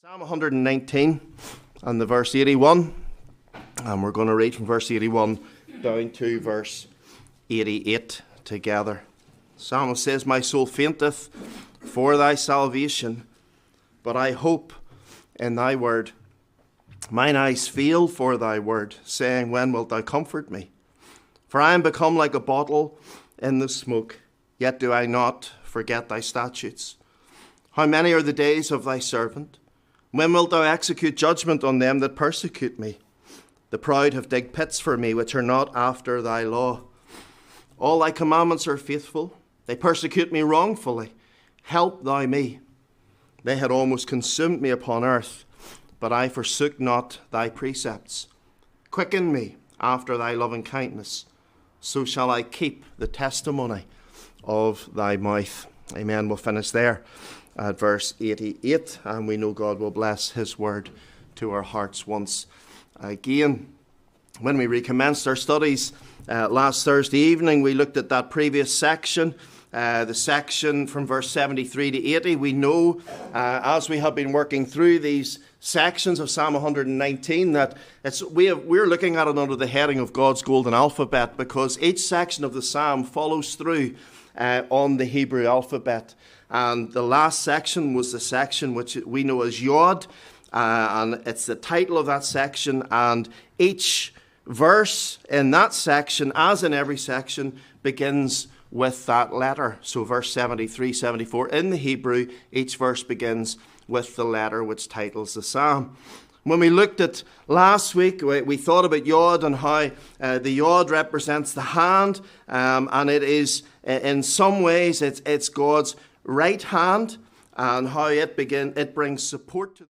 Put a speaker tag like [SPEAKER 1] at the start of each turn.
[SPEAKER 1] Psalm 119 and the verse 81, and we're going to read from verse 81 down to verse 88 together. The psalmist says, "My soul fainteth for thy salvation, but I hope in thy word. Mine eyes fail for thy word, saying, when wilt thou comfort me? For I am become like a bottle in the smoke, yet do I not forget thy statutes. How many are the days of thy servant? When wilt thou execute judgment on them that persecute me? The proud have digged pits for me, which are not after thy law. All thy commandments are faithful. They persecute me wrongfully. Help thou me. They had almost consumed me upon earth, but I forsook not thy precepts. Quicken me after thy loving kindness, so shall I keep the testimony of thy mouth." Amen. We'll finish there at verse 88, and we know God will bless his word to our hearts once again. When we recommenced our studies last Thursday evening, we looked at that previous section, the section from verse 73 to 80. We know, as we have been working through these sections of Psalm 119, that we're looking at it under the heading of God's golden alphabet, because each section of the psalm follows through on the Hebrew alphabet. And the last section was the section which we know as Yod, and it's the title of that section. And each verse in that section, as in every section, begins with that letter. So verse 73, 74, in the Hebrew, each verse begins with the letter which titles the psalm. When we looked at last week, we thought about Yod and how the Yod represents the hand, and it is, in some ways, it's God's right hand, and how it brings support to